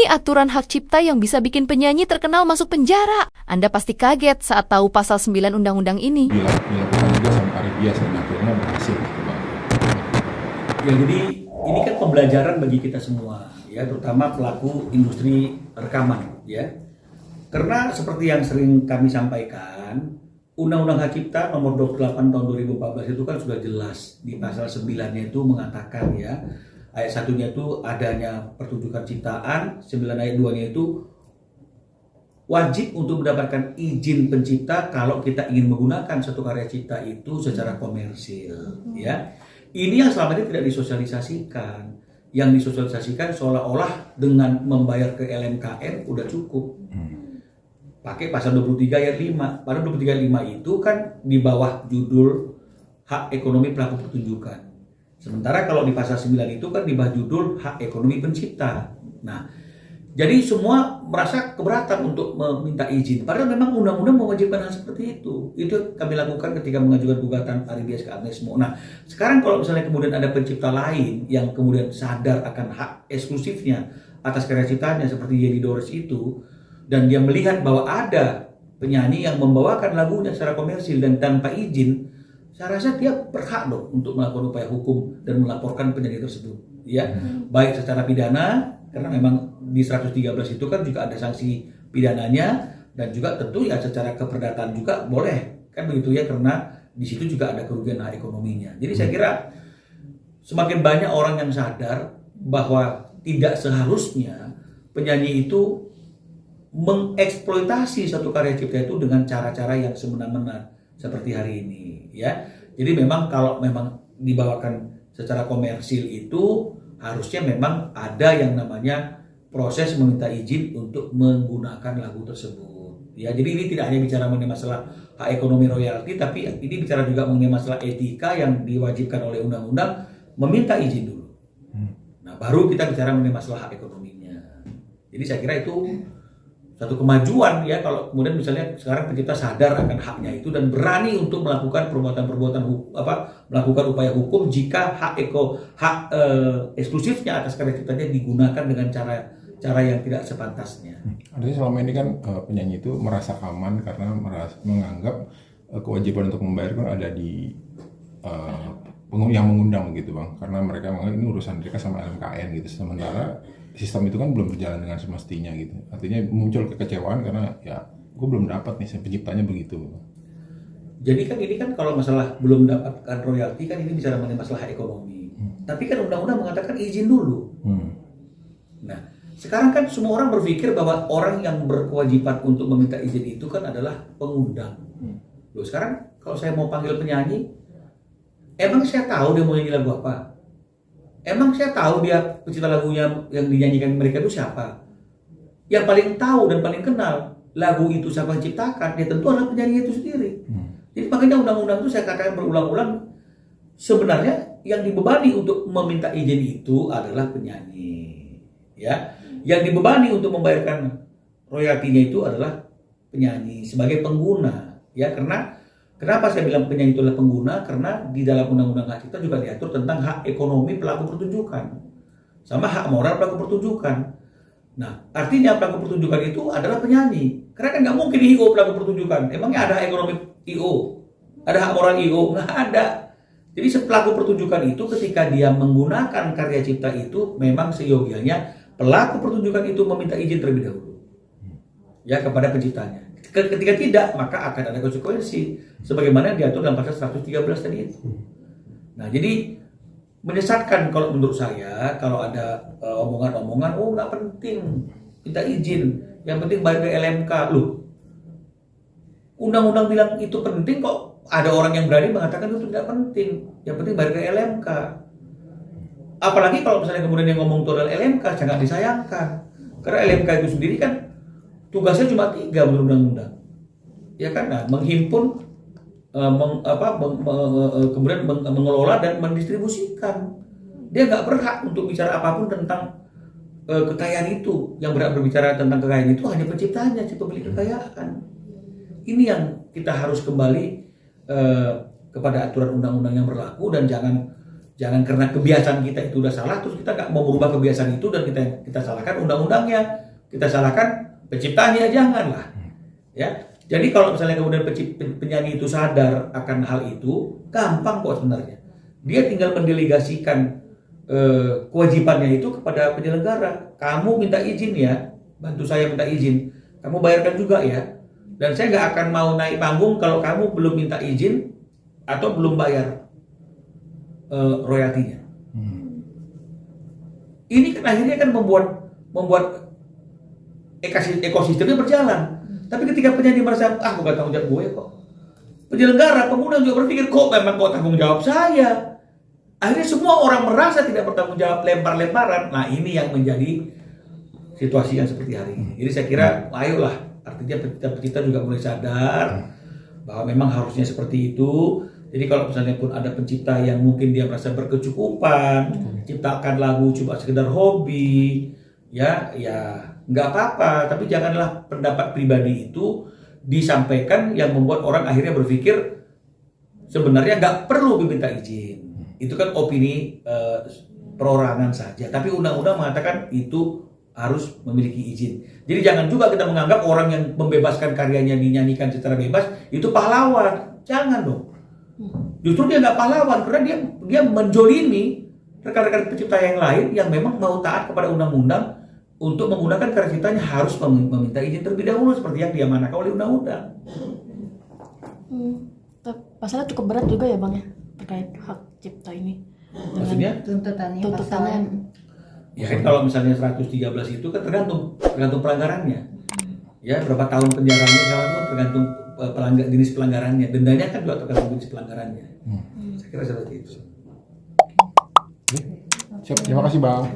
nih aturan hak cipta yang bisa bikin penyanyi terkenal masuk penjara. Anda pasti kaget saat tahu pasal 9 undang-undang ini. Dilakukan juga sama Ari Bias dan akhirnya berhasil gitu, Bang. Ya, jadi ini kan pembelajaran bagi kita semua, ya, terutama pelaku industri rekaman, ya. Karena seperti yang sering kami sampaikan, Undang-Undang Hak Cipta nomor 28 tahun 2014 itu kan sudah jelas di pasal 9-nya itu mengatakan, ya, ayat 1-nya itu adanya pertunjukan ciptaan, 9 ayat 2-nya itu wajib untuk mendapatkan izin pencipta kalau kita ingin menggunakan satu karya cipta itu secara komersil, ya. Ini yang selama ini tidak disosialisasikan. Yang disosialisasikan seolah-olah dengan membayar ke LMKN udah cukup. Pakai pasal 23 ayat 5. Pada 23 ayat 5 itu kan di bawah judul hak ekonomi pelaku pertunjukan. Sementara kalau di pasal 9 itu kan di bawah judul hak ekonomi pencipta. Nah, jadi semua merasa keberatan untuk meminta izin. Padahal memang undang-undang mewajibkan hal seperti itu. Itu kami lakukan ketika mengajukan gugatan Ari Bias ke Agnes Mo. Nah, sekarang kalau misalnya kemudian ada pencipta lain yang kemudian sadar akan hak eksklusifnya atas karya ciptanya seperti Yedi Dores itu, dan dia melihat bahwa ada penyanyi yang membawakan lagunya secara komersil dan tanpa izin, saya rasa dia berhak dong untuk melakukan upaya hukum dan melaporkan penyanyi tersebut, ya. Baik secara pidana, karena memang di 113 itu kan juga ada sanksi pidananya, dan juga tentu ya secara keperdataan juga boleh, kan begitu ya, karena di situ juga ada kerugian hak ekonominya. Jadi saya kira semakin banyak orang yang sadar bahwa tidak seharusnya penyanyi itu mengeksploitasi satu karya cipta itu dengan cara-cara yang semena-mena seperti hari ini, ya. Jadi memang kalau memang dibawakan secara komersil itu harusnya memang ada yang namanya proses meminta izin untuk menggunakan lagu tersebut, ya. Jadi ini tidak hanya bicara mengenai masalah hak ekonomi royalti, tapi ini bicara juga mengenai masalah etika yang diwajibkan oleh undang-undang meminta izin dulu. Nah, baru kita bicara mengenai masalah hak ekonominya. Jadi saya kira itu satu kemajuan, ya, kalau kemudian misalnya sekarang pencipta sadar akan haknya itu dan berani untuk melakukan perbuatan-perbuatan melakukan upaya hukum jika hak eksklusifnya atas karya ciptanya digunakan dengan cara yang tidak sepantasnya. Artinya selama ini kan penyanyi itu merasa aman karena menganggap kewajiban untuk membayar kan ada di yang mengundang gitu, Bang, karena mereka menganggap ini urusan mereka sama LMKN gitu. Sementara sistem itu kan belum berjalan dengan semestinya gitu. Artinya muncul kekecewaan karena ya gue belum dapat nih penciptanya begitu. Jadi kan ini kan kalau masalah belum mendapatkan royalti kan ini bicara mengenai masalah ekonomi. Tapi kan undang-undang mengatakan izin dulu. Nah, sekarang kan semua orang berpikir bahwa orang yang berkewajiban untuk meminta izin itu kan adalah pengundang. Loh, sekarang kalau saya mau panggil penyanyi, emang saya tahu dia mau nyanyi lagu apa? Emang saya tahu dia pencipta lagunya yang dinyanyikan mereka itu siapa? Yang paling tahu dan paling kenal lagu itu siapa yang ciptakan, ya tentu adalah penyanyi itu sendiri. Jadi makanya undang-undang itu saya katakan berulang-ulang, sebenarnya yang dibebani untuk meminta izin itu adalah penyanyi, ya. Yang dibebani untuk membayarkan royaltinya itu adalah penyanyi sebagai pengguna, ya. Karena kenapa saya bilang penyanyi itu adalah pengguna? Karena di dalam Undang-Undang Hak Cipta juga diatur tentang hak ekonomi pelaku pertunjukan sama hak moral pelaku pertunjukan. Nah, artinya pelaku pertunjukan itu adalah penyanyi. Karena kan nggak mungkin IO pelaku pertunjukan. Emangnya ada hak ekonomi IO? Ada hak moral IO? Nggak ada. Jadi pelaku pertunjukan itu ketika dia menggunakan karya cipta itu memang seyogianya pelaku pertunjukan itu meminta izin terlebih dahulu, ya, kepada penciptanya. Ketika tidak, maka akan ada konsekuensi sebagaimana diatur dalam pasal 113 tadi itu. Nah, jadi menyesatkan kalau menurut saya kalau ada omongan-omongan, oh nggak penting minta izin, yang penting bayar ke LMK. Loh, undang-undang bilang itu penting, kok ada orang yang berani mengatakan itu tidak penting, yang penting bayar ke LMK. Apalagi kalau misalnya kemudian yang ngomong itu adalah LMK, sangat disayangkan. Karena LMK itu sendiri kan tugasnya cuma 3 menurut undang-undang, ya kan? Nah, menghimpun, kemudian mengelola dan mendistribusikan. Dia nggak berhak untuk bicara apapun tentang kekayaan itu. Yang berhak berbicara tentang kekayaan itu hanya penciptanya, si pemilik kekayaan. Ini yang kita harus kembali kepada aturan undang-undang yang berlaku dan Jangan karena kebiasaan kita itu udah salah, terus kita nggak mau merubah kebiasaan itu dan kita salahkan undang-undangnya, kita salahkan penciptanya, janganlah. Ya, jadi kalau misalnya kemudian penyanyi itu sadar akan hal itu, gampang kok sebenarnya. Dia tinggal mendelegasikan kewajibannya itu kepada penyelenggara. Kamu minta izin ya, bantu saya minta izin. Kamu bayarkan juga ya. Dan saya nggak akan mau naik panggung kalau kamu belum minta izin atau belum bayar royaltinya. Ini kan akhirnya kan membuat ekosistemnya berjalan. Tapi ketika penyanyi merasa bukan tanggung jawab gue kok, penyelenggara, pengundang juga berpikir kok tanggung jawab saya. Akhirnya semua orang merasa tidak bertanggung jawab, lempar-lemparan. Nah ini yang menjadi situasi yang seperti hari ini. Jadi saya kira ayolah, artinya kita juga mulai sadar bahwa memang harusnya seperti itu. Jadi kalau misalnya pun ada pencipta yang mungkin dia merasa berkecukupan, ciptakan lagu cuma sekedar hobi, ya nggak apa-apa. Tapi janganlah pendapat pribadi itu disampaikan yang membuat orang akhirnya berpikir sebenarnya nggak perlu diminta izin. Itu kan opini perorangan saja. Tapi undang-undang mengatakan itu harus memiliki izin. Jadi jangan juga kita menganggap orang yang membebaskan karyanya dinyanyikan secara bebas itu pahlawan. Jangan dong. Justru dia nggak pahlawan karena dia menjolimi rekan-rekan pencipta yang lain yang memang mau taat kepada undang-undang untuk menggunakan karya ciptanya harus meminta izin terlebih dahulu seperti yang diamanahkan oleh undang-undang. Pasalnya cukup berat juga ya Bang ya terkait hak cipta ini. Maksudnya tuntutannya. Ya kan kalau misalnya 113 itu kan tergantung pelanggarannya. Ya berapa tahun penjaranya tergantung jenis pelanggarannya. Dendanya kan juga tergantung jenis pelanggarannya. Saya kira seperti itu. Siap, terima kasih Bang.